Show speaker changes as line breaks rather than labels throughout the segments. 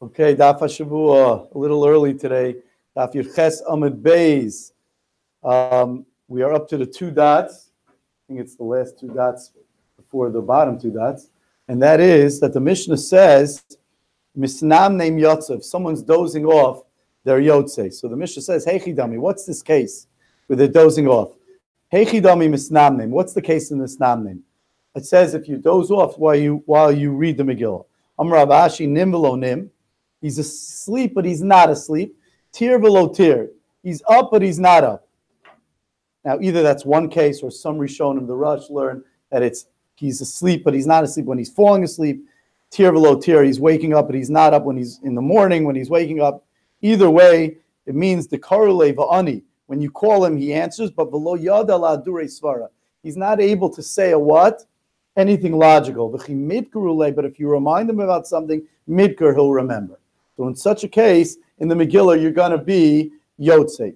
Okay, Daf Hashavua, a little early today. Daf Yirches Amid Beis. We are up to the two dots. I think it's the last two dots before the bottom two dots. And that is that the Mishnah says, Misnam neim yotze. If someone's dozing off, they're yotze. So the Mishnah says, Hey Chidami, what's this case where they're dozing off? Hey Chidami Misnam neim. What's the case in Misnam neim? It says if you doze off while you read the Megillah. Amar Rav Ashi nim v'lo nim. He's asleep, but he's not asleep. Tir v'lo tir. He's up, but he's not up. Now, either that's one case, or some Rishonim, the Rush, learn that he's asleep, but he's not asleep when he's falling asleep. Tir v'lo tir. He's waking up, but he's not up when he's in the morning, when he's waking up. Either way, it means the karule va'ani. When you call him, he answers, but v'lo yada la durei svara. He's not able to say a what? Anything logical. But if you remind him about something, midkur, he'll remember. So in such a case, in the Megillah, you're going to be Yotze.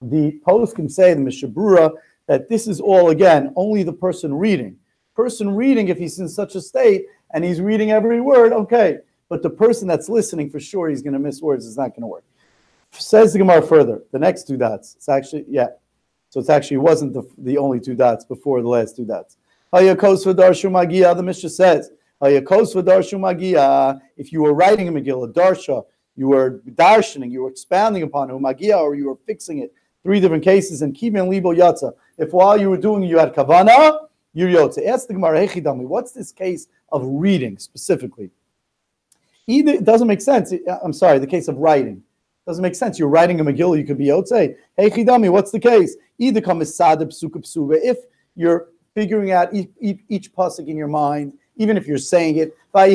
The post can say, the Mishabura, that this is all, again, only the person reading. Person reading, if he's in such a state, and he's reading every word, okay. But the person that's listening, for sure, he's going to miss words. It's not going to work. Says the Gemara further, the next two dots. It's actually, So it actually wasn't the only two dots before the last two dots. The Mishnah says, if you were writing a Megillah, Darsha, you were darshaning, you were expounding upon it, Magia, or you were fixing it, three different cases, and Kibin Libo Yatza. If while you were doing it, you had Kavana, you're Yotze. Ask the Gemara, Hechidami, what's this case of reading specifically? Either it doesn't make sense. I'm sorry, the case of writing. Doesn't make sense. You're writing a Megillah, you could be Yotze. Hechidami, what's the case? Either come as Sadab Suka Psuva. If you're figuring out each pasuk in your mind, even if you're saying it, and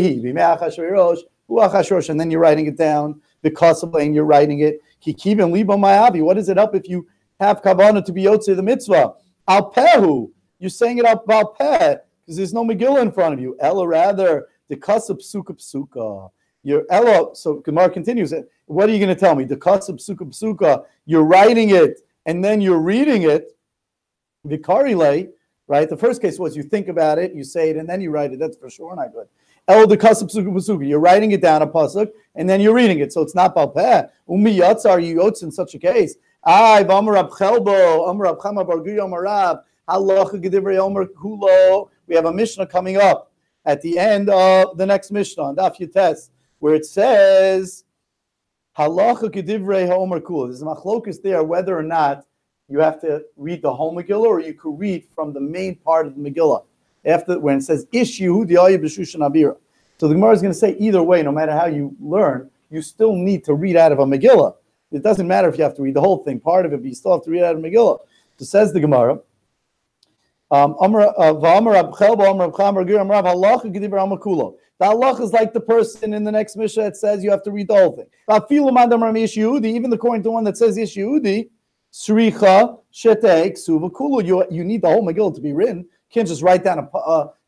then you're writing it down, because of and you're writing it. What is it up if you have kavanah to be yotzei the mitzvah? Al pehu, you're saying it up al peh, because there's no Megillah in front of you. Ella rather the kasab psuka psuka. Your Ella. So Gemara continues. What are you going to tell me? The kasab psuka psuka. You're writing it and then you're reading it. Vikarile. Right? The first case was you think about it, you say it, and then you write it. That's for sure not good. El de kasab psuka psuka. You're writing it down a pasuk, and then you're reading it. So it's not balpeh. Umi yatzar you yotz in such a case. Ay v'amar Rab Chelbo, amar Rab Chama bar Guya amar Rab, halacha gedivrei omer kulo. We have a Mishnah coming up at the end of the next Mishnah on Daf Yutes, where it says halacha gedivrei omer kulo. There's a machlokus there whether or not you have to read the whole Megillah, or you could read from the main part of the Megillah. After when it says Ish Yehudi Ayi B'Shushan Abira. So the Gemara is going to say either way, no matter how you learn, you still need to read out of a Megillah. It doesn't matter if you have to read the whole thing, part of it, but you still have to read out of a Megillah. So says the Gemara. The halach is like the person in the next Mishnah that says you have to read the whole thing. Even according to one that says Ish Yehudi, Sricha Shete Ksuva Kulu. You need the whole Megillah to be written. You can't just write down a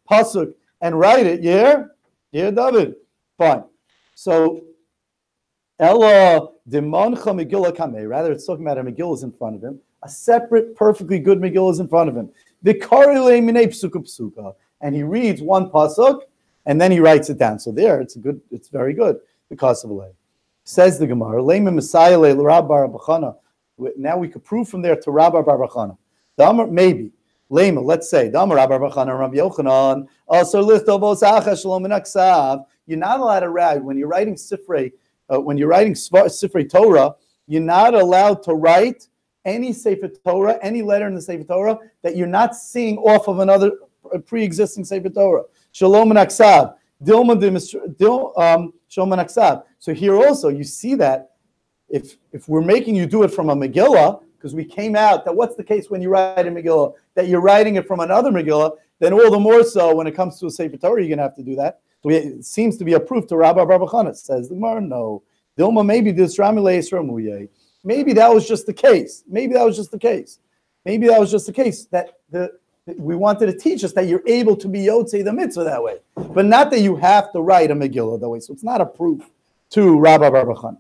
pasuk and write it. Yeah, David. Fine. So Ella Dimancha Megillah Kameh. Rather, it's talking about a Megillah is in front of him. A separate, perfectly good Megillah is in front of him. Vikarile Minei Psuka Psuka, and he reads one pasuk and then he writes it down. So there, it's very good because of a lay. Says the Gemara, Leima Messiah Le Rab Bar Bachana. Now we could prove from there to Rabbi Bar Bachana. Maybe. Lema, let's say. Rabbi Bar Bachana, Rabbi Yochanan. You're not allowed to write, when you're writing Sifrei Torah, you're not allowed to write any Sefer Torah, any letter in the Sefer Torah that you're not seeing off of another pre-existing Sefer Torah. Shalom and Aksav. Shalom and Aksav. So here also, you see that if we're making you do it from a Megillah, because we came out that what's the case when you write a Megillah, that you're writing it from another Megillah, then all the more so when it comes to a Sefer Torah, you're going to have to do that. So it seems to be a proof to Rabbi Bar Bachana. Says the Gemara, no. Dilma, maybe this Ramile Yisrael. Maybe that was just the case. That we wanted to teach us that you're able to be Yotzei the mitzvah that way, but not that you have to write a Megillah that way. So it's not a proof to Rabbi Bar Bachana.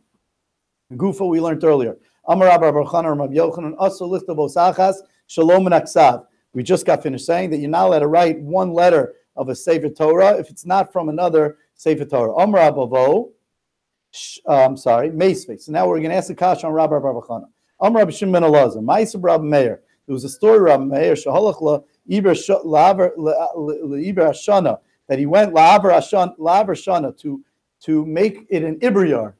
Gufa we learned earlier. Amar Rabbi Bar Bachana Rabbi Yochanan Aso Lichtav Osachas Shalom and Aksav. We just got finished saying that you're not allowed to write one letter of a Sefer Torah if it's not from another Sefer Torah. Amar Abavo Mace face. So now we're going to ask the kasha on Rabbi Bar Chana. Rabbi Shimon ben Elazar. Ma'aser Rabbi Meir. There was a story Rabbi Meir shehalach la'Iber Hashana, that he went la'Aver Hashana to make it an Iber year.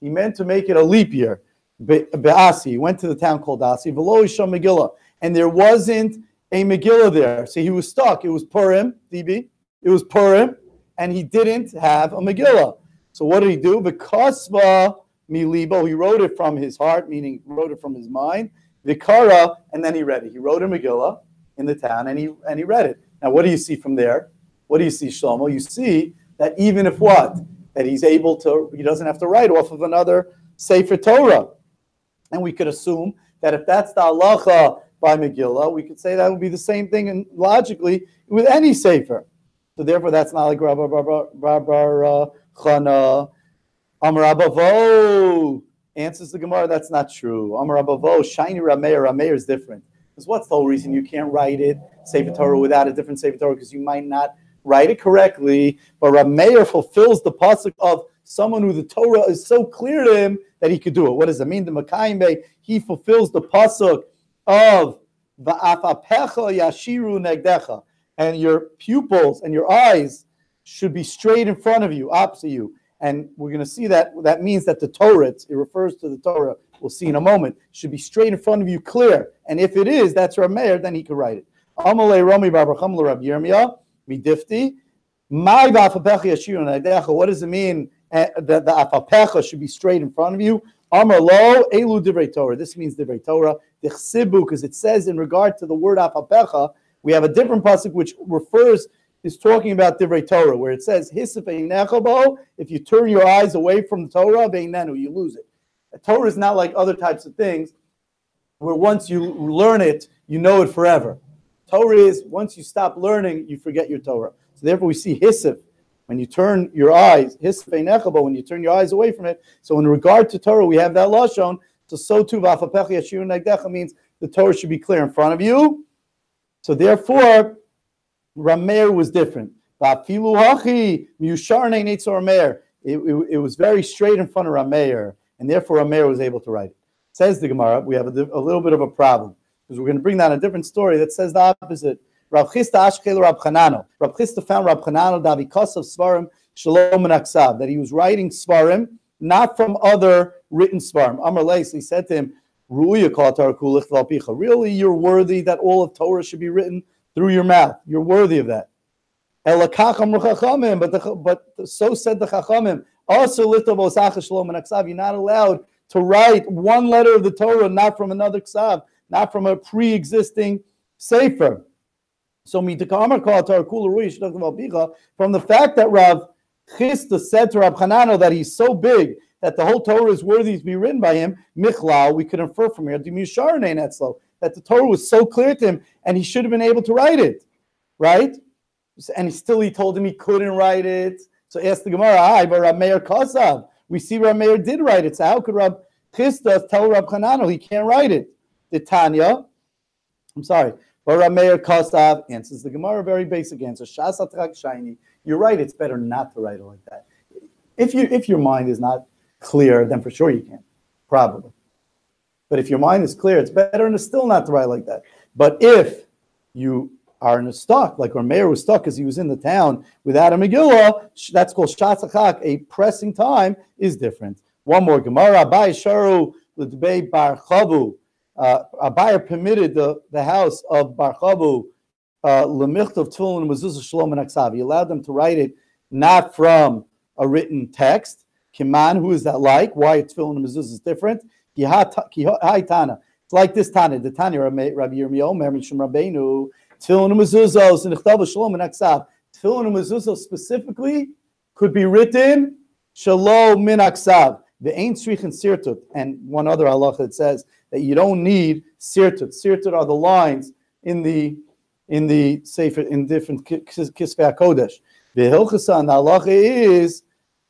He meant to make it a leap year. Be'asi. He went to the town called Asi. V'lo Isha Megillah, and there wasn't a Megillah there, so he was stuck. It was Purim, DB. It was Purim, and he didn't have a Megillah. So what did he do? V'kasva milibo. He wrote it from his heart, meaning wrote it from his mind. V'kara, and then he read it. He wrote a Megillah in the town, and he read it. Now, what do you see from there? What do you see, Shlomo? You see that even if what? That he's able to, he doesn't have to write off of another Sefer Torah. And we could assume that if that's the halacha by Megillah, we could say that would be the same thing, and logically, with any Sefer. So therefore, that's not like Rabbi Chana. Amar Abavo answers the Gemara, that's not true. Amar Abavo, shiny Rameir. Rameir is different. Because what's the whole reason you can't write it, Sefer Torah, without a different Sefer Torah? Because you might not write it correctly. But Rameir fulfills the pasuk of someone who the Torah is so clear to him that he could do it. What does it mean? The Makayim, he fulfills the pasuk of Va'afapecha yashiru negdecha, and your pupils and your eyes should be straight in front of you, opposite you. And we're going to see that that means that the Torah, it refers to the Torah, we'll see in a moment, should be straight in front of you, clear. And if it is, that's Rameir, then he could write it. Amalei Rami Bar Chama Rab Yirmiyah midifti. My va'afapecha yashiru negdecha. What does it mean that the afapecha should be straight in front of you? Amar lo elu divrei Torah. This means divrei Torah. Dichsibu, because it says in regard to the word afapecha, we have a different pasuk which is talking about divrei Torah, where it says hisif einechabo. If you turn your eyes away from the Torah, beinenu, you lose it. The Torah is not like other types of things, where once you learn it, you know it forever. Torah is once you stop learning, you forget your Torah. So therefore, we see hisif. When you turn your eyes, when you turn your eyes away from it. So in regard to Torah, we have that lashon. So too, v'afapecha yashiru negdecha means the Torah should be clear in front of you. So therefore, Rameir was different. It was very straight in front of Rameir, and therefore Rameir was able to write it. Says the Gemara, we have a little bit of a problem, because we're going to bring down a different story that says the opposite. Rav Chisda Ashkel Rav Chanano. Rav Chisda found Rav Chanano Davikas of Svarim Shalom and Aksav, that he was writing Svarim not from other written Svarim. Amar Leis, he said to him, Ruya kol Torah kulich v'alpicha. Really, you're worthy that all of Torah should be written through your mouth. You're worthy of that. Elakach amru chachamim, but so said the chachamim. Also litov osach Shalom and Aksav. You're not allowed to write one letter of the Torah not from another ksav, not from a pre-existing sefer. So from the fact that Rav Chisda said to Rav Chanano that he's so big that the whole Torah is worthy to be written by him, Michlal, we could infer from here, that the Torah was so clear to him and he should have been able to write it, right? And he told him he couldn't write it. So ask the Gemara, but Rav Meir Kasav. We see Rav Meir did write it. So how could Rav Chisda tell Rav Chanano he can't write it? The Tanya, but Rameir Kasav answers the Gemara, very basic answer. Shasatrak shiny. You're right, it's better not to write it like that. If your mind is not clear, then for sure you can. Probably. But if your mind is clear, it's better and still not to write like that. But if you are in a stuck, like Rameir was stuck because he was in the town without a Megillah, that's called Shatzachak. A pressing time is different. One more Gemara. Abai Sharu L'Dbei Bar Chavu. Abayah permitted the house of Bar Chavu L'Michtav Tefillin and Mezuzah Shalom and Aksav. He allowed them to write it not from a written text. Kiman, who is that like? Why Tefillin and Mezuzah is different? Tana. It's like this Tana. The Tana Rabbi Yirmiyahu, Mer Mishum Rabbeinu, Tefillin and Mezuzah, Nichtav Shalom and Aksav. Tefillin and Mezuzah specifically could be written Shalom min Aksav. The ain't srichin sirtut, and one other halacha that says that you don't need sirtut. Sirtut are the lines in the sefer in different kisvei hakodesh. The hilchasa and the halacha is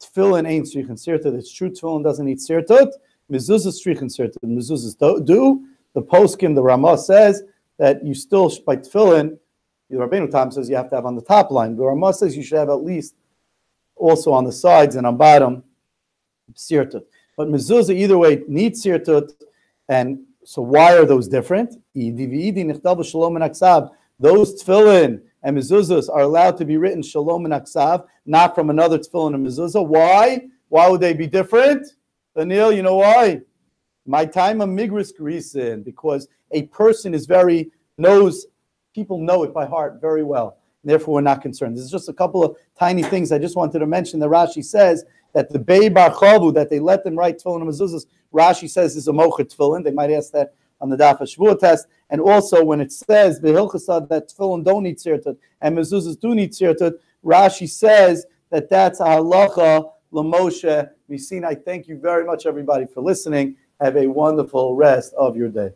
tefillin ain't srichin sirtut. It's true, tefillin doesn't need sirtut. Mezuzah srichin sirtut. Mezuzahs do. The poskim, the Ramah says that you still by tefillin. The Rabbeinu Tam says you have to have on the top line. The Ramah says you should have at least also on the sides and on bottom. sirtut. But mezuzah either way needs sirtut, and so why are those different? Those tefillin and mezuzahs are allowed to be written shalom and aksav, not from another tefillin and mezuzah. Why? Why would they be different? Daniel, you know why? My time of migris grisin, because a person is people know it by heart very well. Therefore, we're not concerned. This is just a couple of tiny things I just wanted to mention. That Rashi says that the Bei Bar Chavu, that they let them write tefillin and mezuzahs, Rashi says is a mocha tefillin. They might ask that on the Daf Hashavua test. And also when it says Behilchasad that tefillin don't need sirtut and mezuzahs do need sirtut, Rashi says that that's a halacha l'Moshe Misin. I thank you very much, everybody, for listening. Have a wonderful rest of your day.